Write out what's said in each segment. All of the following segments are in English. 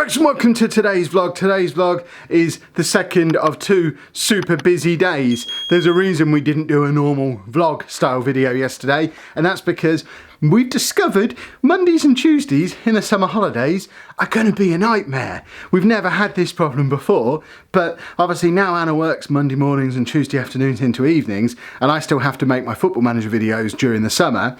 folks, and welcome to today's vlog. Today's vlog is the second of two super busy days. There's a reason we didn't do a normal vlog style video yesterday, and that's because we've discovered Mondays and Tuesdays in the summer holidays are going to be a nightmare. We've never had this problem before, but obviously now Anna works Monday mornings and Tuesday afternoons into evenings, and I still have to make my Football Manager videos during the summer.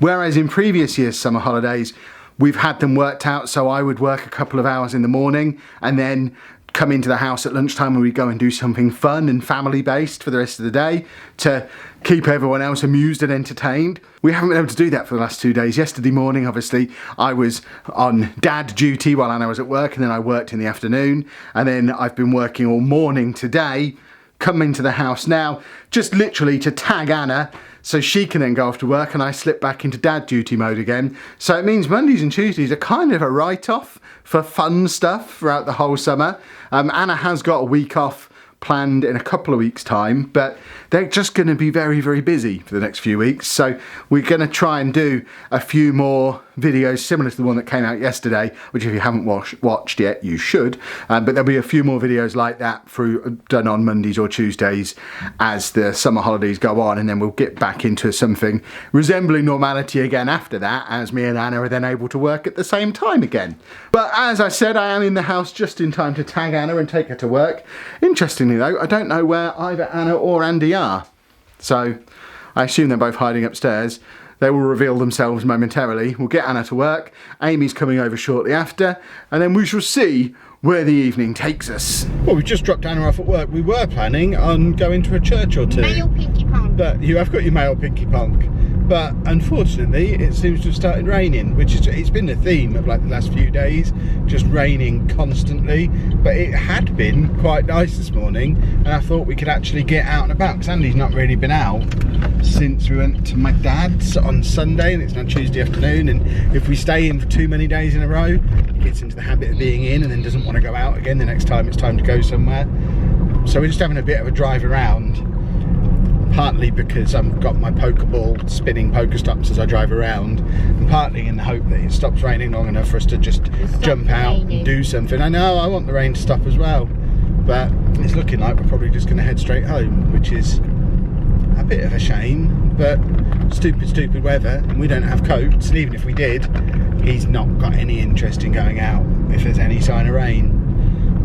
Whereas in previous years' summer holidays, we've had them worked out, so I would work a couple of hours in the morning and then come into the house at lunchtime and we'd go and do something fun and family based for the rest of the day to keep everyone else amused and entertained. We haven't been able to do that for the last 2 days. Yesterday morning, obviously, I was on dad duty while Anna was at work, and then I worked in the afternoon, and then I've been working all morning today. Come into the house now, just literally to tag Anna so she can then go off to work and I slip back into dad duty mode again. So it means Mondays and Tuesdays are kind of a write-off for fun stuff throughout the whole summer. Anna has got a week off planned in a couple of weeks' time, but they're just going to be very, very busy for the next few weeks. So we're going to try and do a few more videos similar to the one that came out yesterday, which if you haven't watched yet, you should. But there'll be a few more videos like that done on Mondays or Tuesdays as the summer holidays go on, and then we'll get back into something resembling normality again after that, as me and Anna are then able to work at the same time again. But as I said, I am in the house just in time to tag Anna and take her to work. Interestingly though, I don't know where either Anna or Andy are. So I assume they're both hiding upstairs. They will reveal themselves momentarily. We'll get Anna to work. Amy's coming over shortly after, and then we shall see where the evening takes us. Well, we've just dropped Anna off at work. We were planning on going to a church or two. Male Pinky Pong. But you have got your male Pinky Pong. But unfortunately, it seems to have started raining, which is, it's been the theme of like the last few days, just raining constantly. But it had been quite nice this morning, and I thought we could actually get out and about, because Andy's not really been out since we went to my dad's on Sunday, and it's now Tuesday afternoon. And if we stay in for too many days in a row, he gets into the habit of being in and then doesn't want to go out again the next time it's time to go somewhere. So we're just having a bit of a drive around. Partly because I've got my Pokeball spinning Pokestops as I drive around, and partly in the hope that it stops raining long enough for us to just jump out and do something. I know, I want the rain to stop as well, but it's looking like we're probably just going to head straight home, which is a bit of a shame, but stupid weather, and we don't have coats, and even if we did, he's not got any interest in going out if there's any sign of rain.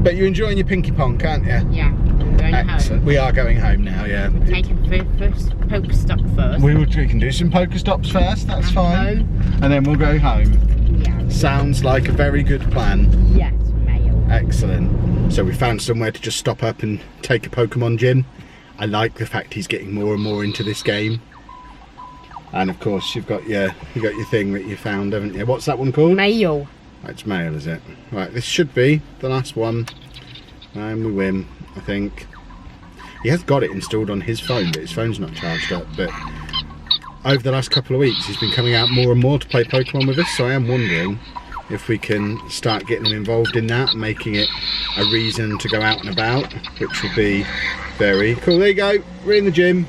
But you're enjoying your Pinky Pong, can't you? Yeah, I'm going home. We are going home now, yeah. Taking first Pokestop first. We can do some Pokestops first, that's fine. And then we'll go home. Yeah. Sounds like a very good plan. Yes, male. Excellent. So we found somewhere to just stop up and take a Pokemon gym. I like the fact he's getting more and more into this game. And of course you've got your thing that you found, haven't you? What's that one called? Male. It's male, is it? Right, this should be the last one. And we win, I think. He has got it installed on his phone, but his phone's not charged up. But over the last couple of weeks, he's been coming out more and more to play Pokemon with us. So I am wondering if we can start getting him involved in that, making it a reason to go out and about, which will be very cool. There you go, we're in the gym.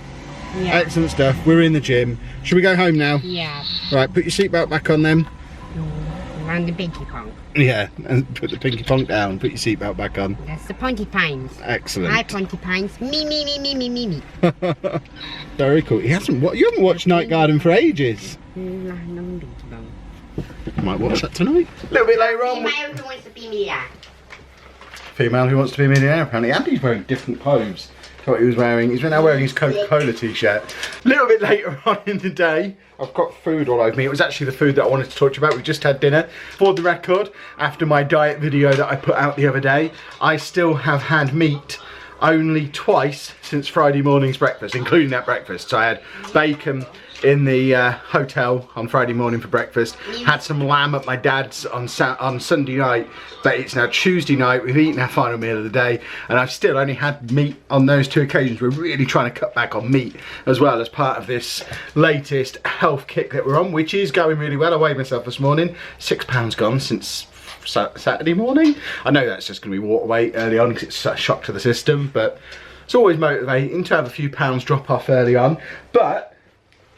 Yeah. Excellent stuff, we're in the gym. Should we go home now? Yeah. Right, put your seatbelt back on then. Around the Pinky Pong. Yeah, and put the Pinky Pong down, put your seatbelt back on. That's the Pontypines. Excellent. Hi Pontypines. Me. Very cool. You haven't watched Night Garden for ages. Might watch that tonight. A little bit later on. Female who wants to be millionaire. Female who wants to be a millionaire, apparently. Andy's wearing different clothes to what he was wearing. He's now wearing his Coca-Cola t-shirt. A little bit later on in the day, I've got food all over me. It was actually the food that I wanted to talk to you about. We just had dinner. For the record, after my diet video that I put out the other day, I still have had meat only twice since Friday morning's breakfast, including that breakfast. So I had bacon in the hotel on Friday morning for breakfast, had some lamb at my dad's on Sunday night, but it's now Tuesday night. We've eaten our final meal of the day, and I've still only had meat on those two occasions. We're really trying to cut back on meat as well as part of this latest health kick that we're on, which is going really well. I weighed myself this morning, 6 pounds gone since Saturday morning. I know that's just going to be water weight early on because it's a shock to the system, but it's always motivating to have a few pounds drop off early on. But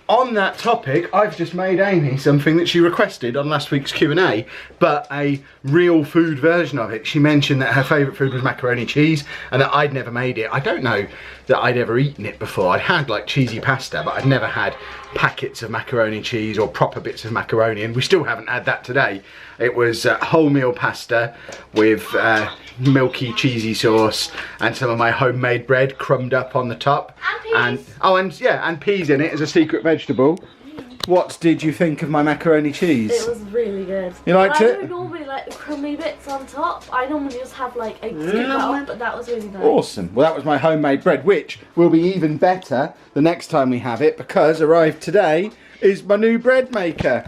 on that topic, I've just made Amy something that she requested on last week's Q&A, but a real food version of it. She mentioned that her favourite food was macaroni cheese and that I'd never made it. I don't know that I'd ever eaten it before. I'd had like cheesy pasta, but I'd never had packets of macaroni cheese or proper bits of macaroni, and we still haven't had that today. It was wholemeal pasta with milky cheesy sauce and some of my homemade bread crumbed up on the top, and peas in it as a secret vegetable. What did you think of my macaroni cheese? It was really good. You liked it? I don't normally like the crummy bits on top. I normally just have like a scoop up, but that was really nice. Awesome. Well, that was my homemade bread, which will be even better the next time we have it, because arrived today is my new bread maker.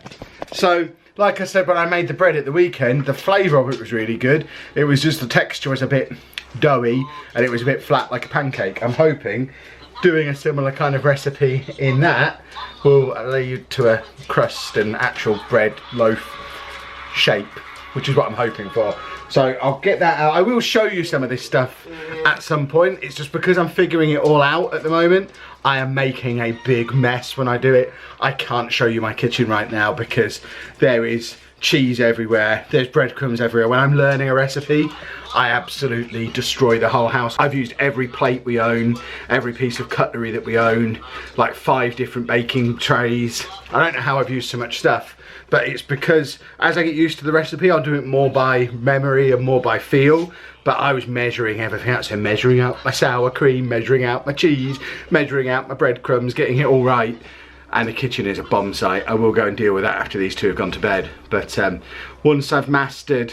So, like I said, when I made the bread at the weekend, the flavour of it was really good. It was just the texture was a bit doughy and it was a bit flat like a pancake. I'm hoping doing a similar kind of recipe in that will lead to a crust and actual bread loaf shape, which is what I'm hoping for. So I'll get that out. I will show you some of this stuff at some point. It's just because I'm figuring it all out at the moment, I am making a big mess when I do it. I can't show you my kitchen right now because there is cheese everywhere, there's breadcrumbs everywhere. When I'm learning a recipe, I absolutely destroy the whole house. I've used every plate we own, every piece of cutlery that we own, like 5 different baking trays. I don't know how I've used so much stuff, but it's because as I get used to the recipe, I'll do it more by memory and more by feel. But I was measuring everything out, so measuring out my sour cream, measuring out my cheese, measuring out my breadcrumbs, getting it all right. And the kitchen is a bomb site. I will go and deal with that after these two have gone to bed. But once I've mastered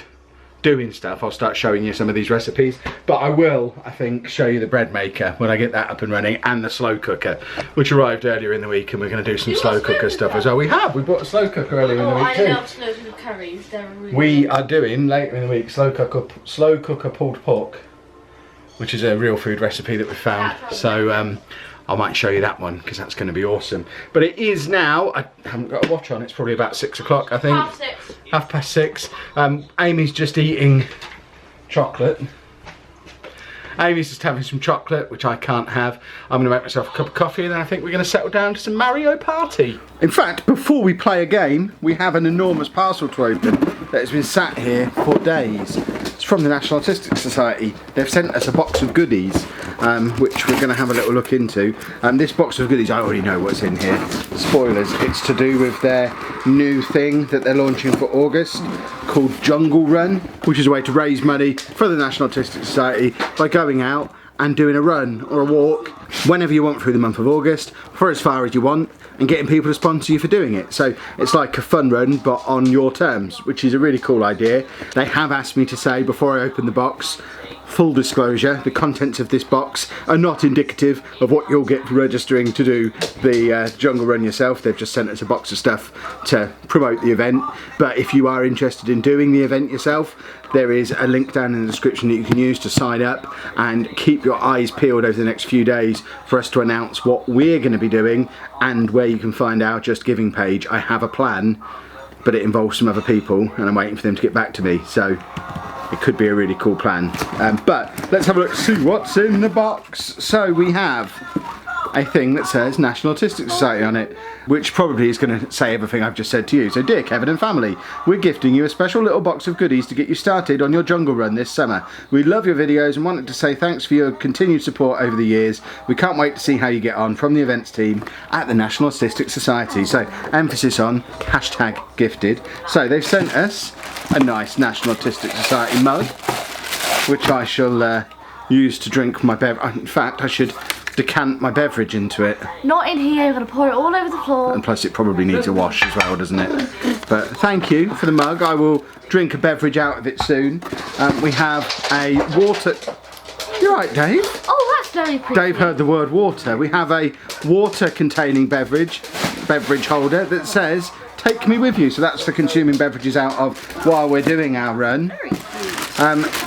doing stuff, I'll start showing you some of these recipes. But I will, I think, show you the bread maker when I get that up and running, and the slow cooker, which arrived earlier in the week, and we're going to do some slow cooker stuff as well. We bought a slow cooker earlier in the week too. I love slow cooker curries. They're really We good. are doing later in the week slow cooker pulled pork, which is a real food recipe that we found. So I might show you that one because that's going to be awesome. But it is now, I haven't got a watch on, it's probably about 6 o'clock I think. Half past six. Amy's just eating chocolate. Amy's just having some chocolate, which I can't have. I'm going to make myself a cup of coffee, and then I think we're going to settle down to some Mario Party. In fact, before we play a game, we have an enormous parcel to open that has been sat here for days. It's from the National Autistic Society. They've sent us a box of goodies, which we're going to have a little look into. This box of goodies, I already know what's in here. Spoilers, it's to do with their new thing that they're launching for August called Jungle Run, which is a way to raise money for the National Autistic Society by going out and doing a run or a walk whenever you want through the month of August for as far as you want, and getting people to sponsor you for doing it. So it's like a fun run but on your terms, which is a really cool idea. They have asked me to say before I open the box, full disclosure, the contents of this box are not indicative of what you'll get for registering to do the Jungle Run yourself. They've just sent us a box of stuff to promote the event. But if you are interested in doing the event yourself, there is a link down in the description that you can use to sign up, and keep your eyes peeled over the next few days for us to announce what we're going to be doing and where you can find our Just Giving page. I have a plan, but it involves some other people and I'm waiting for them to get back to me. So it could be a really cool plan. But let's have a look, see what's in the box. So we have a thing that says National Autistic Society on it, which probably is going to say everything I've just said to you. So, dear Kevin and family, we're gifting you a special little box of goodies to get you started on your jungle run this summer. We love your videos and wanted to say thanks for your continued support over the years. We can't wait to see how you get on from the events team at the National Autistic Society. So, emphasis on #gifted. So, they've sent us a nice National Autistic Society mug, which I shall use to drink my beverage. In fact, I should decant my beverage into it. Not in here, you're going to pour it all over the floor. And plus it probably needs a wash as well, doesn't it? But thank you for the mug. I will drink a beverage out of it soon. We have a water... You're right, Dave. Oh, that's very pretty. Dave heard the word water. We have a water containing beverage holder that says, take me with you. So that's for consuming beverages out of while we're doing our run.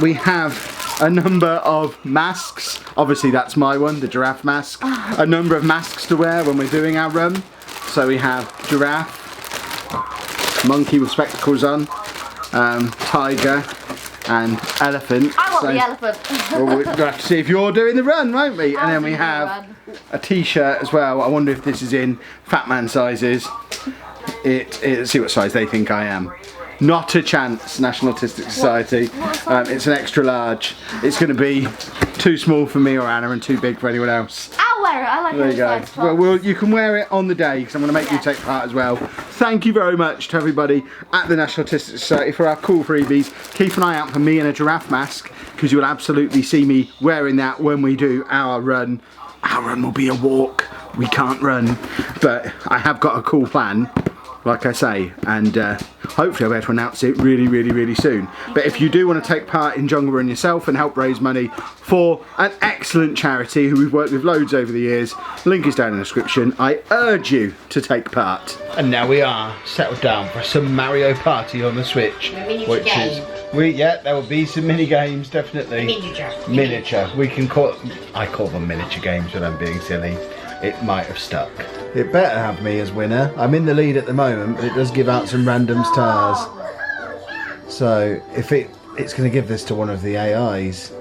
We have a number of masks. Obviously that's my one, the giraffe mask. A number of masks to wear when we're doing our run. So we have giraffe, monkey with spectacles on, tiger and elephant. I Not the elephant. Well, we'll have to see if you're doing the run, won't we? And then we have a t-shirt as well. I wonder if this is in fat man sizes. Let's see what size they think I am. Not a chance, National Autistic Society. It's an extra large. It's going to be too small for me or Anna and too big for anyone else. I'll wear it. I like There you go. Well, you can wear it on the day because I'm going to make you take part as well. Thank you very much to everybody at the National Autistic Society for our cool freebies. Keep an eye out for me in a giraffe mask because you will absolutely see me wearing that when we do our run. Our run will be a walk. We can't run, but I have got a cool plan, like I say, and hopefully I'll be able to announce it really soon. But if you do want to take part in Jungle Run yourself and help raise money for an excellent charity who we've worked with loads over the years, link is down in the description. I urge you to take part. And now we are settled down for some Mario Party on the Switch. There will be some mini games, definitely. Miniature. We can I call them miniature games when I'm being silly. It might have stuck. It better have me as winner. I'm in the lead at the moment, but it does give out some random stars. So if it's going to give this to one of the AIs,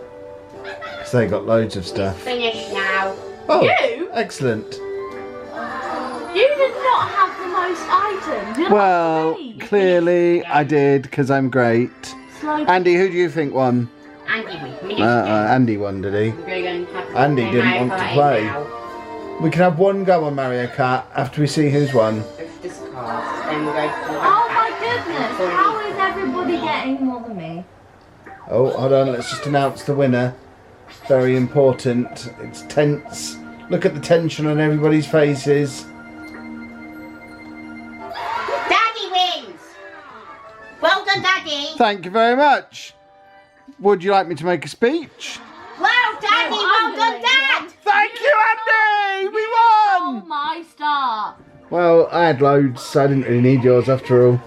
because they got loads of stuff. Finished now. Oh, You? excellent. You did not have the most items. You're Well, not me. clearly I did, because I'm great. Slow. Andy, who do you think won? Andy, Andy won, did he? Andy didn't want to play. We can have one go on Mario Kart after we see who's won. Oh my goodness! How is everybody getting more than me? Oh, hold on, let's just announce the winner. Very important. It's tense. Look at the tension on everybody's faces. Daddy wins! Well done, Daddy! Thank you very much. Would you like me to make a speech? Well, Daddy! Well done, Dad! Thank you, Andy! We Oh won! my star! Well, I had loads, so I didn't really need yours after all.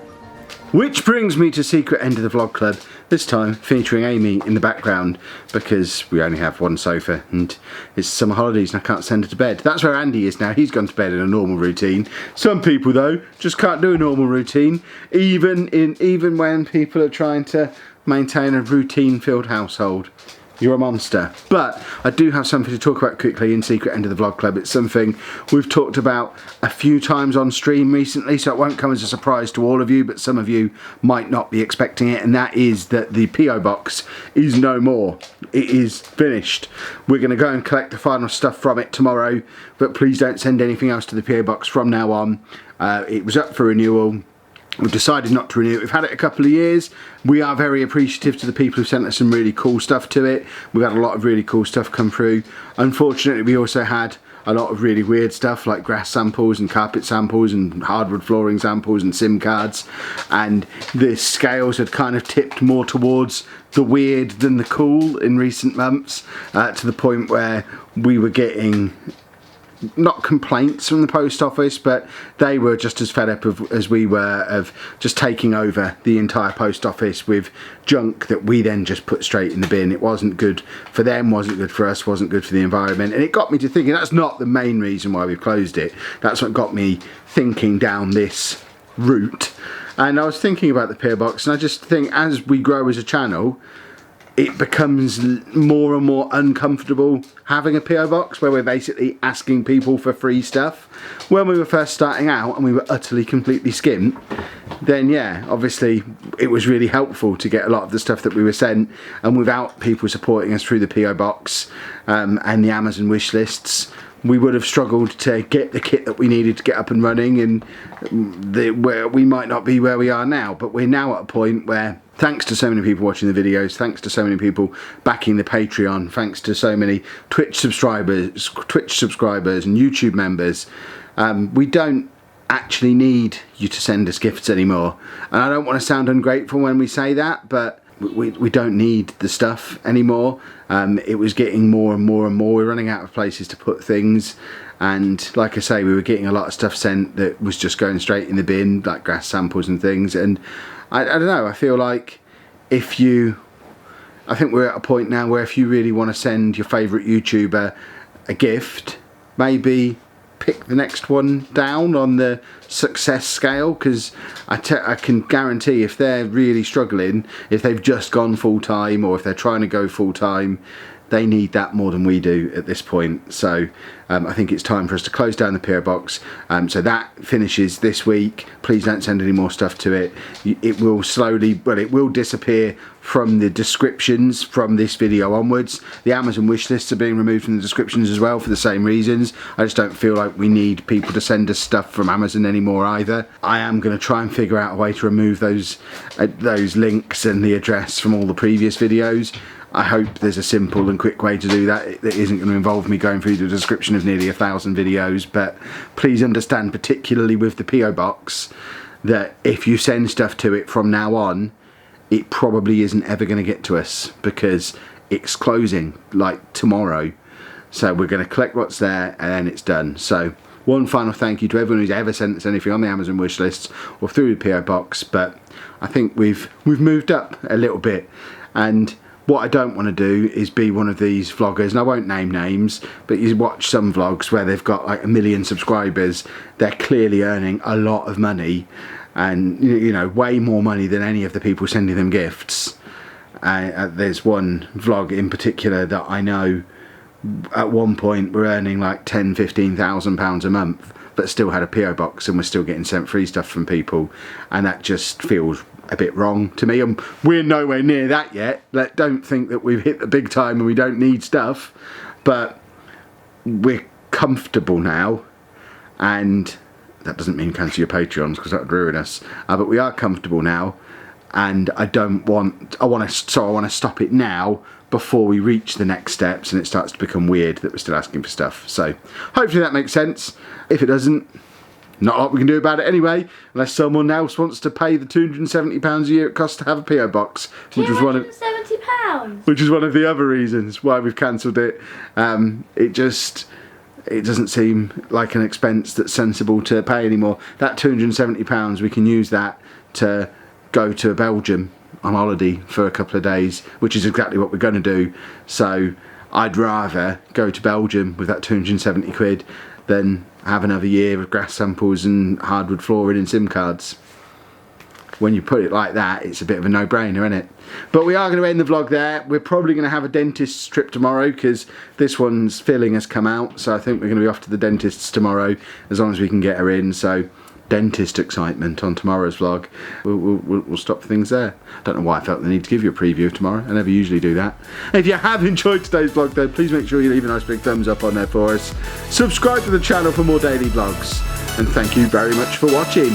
Which brings me to secret end of the vlog club, this time featuring Amy in the background because we only have one sofa and it's summer holidays and I can't send her to bed. That's where Andy is now. He's gone to bed in a normal routine. Some people though just can't do a normal routine even when people are trying to maintain a routine filled household. You're a monster. But I do have something to talk about quickly in secret end of the vlog club. It's something we've talked about a few times on stream recently, so it won't come as a surprise to all of you, but some of you might not be expecting it, and that is that the PO box is no more. It is finished. We're going to go and collect the final stuff from it tomorrow, but please don't send anything else to the PO box from now on. It was up for renewal. We've decided not to renew it. We've had it a couple of years. We are very appreciative to the people who sent us some really cool stuff to it. We've had a lot of really cool stuff come through. Unfortunately, we also had a lot of really weird stuff like grass samples and carpet samples and hardwood flooring samples and SIM cards. And the scales had kind of tipped more towards the weird than the cool in recent months, to the point where we were getting not complaints from the post office, but they were just as fed up as we were of just taking over the entire post office with junk that we then just put straight in the bin. It wasn't good for them, wasn't good for us, wasn't good for the environment, and it got me to thinking that's not the main reason why we've closed it. That's what got me thinking down this route. And I was thinking about the PO box, and I just think as we grow as a channel, it becomes more and more uncomfortable having a PO box where we're basically asking people for free stuff. When we were first starting out and we were utterly completely skint, then yeah, obviously it was really helpful to get a lot of the stuff that we were sent, and without people supporting us through the PO box and the Amazon wish lists, we would have struggled to get the kit that we needed to get up and running, and where we might not be where we are now. But we're now at a point where, thanks to so many people watching the videos, thanks to so many people backing the Patreon, thanks to so many Twitch subscribers and YouTube members, we don't actually need you to send us gifts anymore. And I don't want to sound ungrateful when we say that, but we don't need the stuff anymore. It was getting more and more and more. We're running out of places to put things, and like I say, we were getting a lot of stuff sent that was just going straight in the bin, like grass samples and things. And I don't know, I feel like I think we're at a point now where if you really want to send your favourite YouTuber a gift, maybe pick the next one down on the success scale, because I can guarantee if they're really struggling, if they've just gone full-time or if they're trying to go full-time, they need that more than we do at this point. So I think it's time for us to close down the PO box. So that finishes this week. Please don't send any more stuff to it. It will slowly, but it will disappear from the descriptions from this video onwards. The Amazon wish lists are being removed from the descriptions as well for the same reasons. I just don't feel like we need people to send us stuff from Amazon anymore either. I am going to try and figure out a way to remove those links and the address from all the previous videos. I hope there's a simple and quick way to do that that isn't going to involve me going through the description of nearly 1,000 videos, but please understand, particularly with the PO box, that if you send stuff to it from now on, it probably isn't ever going to get to us because it's closing like tomorrow. So we're going to collect what's there and then it's done. So one final thank you to everyone who's ever sent us anything on the Amazon wish lists or through the PO box, but I think we've moved up a little bit. And what I don't want to do is be one of these vloggers, and I won't name names, but you watch some vlogs where they've got like 1 million subscribers. They're clearly earning a lot of money, and you know, way more money than any of the people sending them gifts. There's one vlog in particular that I know at one point were earning like £10,000–15,000 a month, but still had a PO box and was still getting sent free stuff from people, and that just feels a bit wrong to me. And we're nowhere near that yet. Don't think that we've hit the big time and we don't need stuff, but we're comfortable now, and that doesn't mean cancel your Patreons because that would ruin us, but we are comfortable now, and I want to stop it now before we reach the next steps and it starts to become weird that we're still asking for stuff. So hopefully that makes sense. If it doesn't, not a lot we can do about it anyway, unless someone else wants to pay the £270 a year it costs to have a PO box, which was £270. Which is one of the other reasons why we've cancelled it. It doesn't seem like an expense that's sensible to pay anymore. That £270, we can use that to go to Belgium on holiday for a couple of days, which is exactly what we're going to do. So I'd rather go to Belgium with that 270 quid than have another year of grass samples and hardwood flooring and SIM cards. When you put it like that, it's a bit of a no-brainer, isn't it? But we are going to end the vlog there. We're probably going to have a dentist's trip tomorrow because this one's filling has come out, so I think we're going to be off to the dentist's tomorrow as long as we can get her in. So dentist excitement on tomorrow's vlog. We'll stop things there. I don't know why I felt the need to give you a preview of tomorrow. I never usually do that. If you have enjoyed today's vlog though, please make sure you leave a nice big thumbs up on there for us. Subscribe to the channel for more daily vlogs, and thank you very much for watching.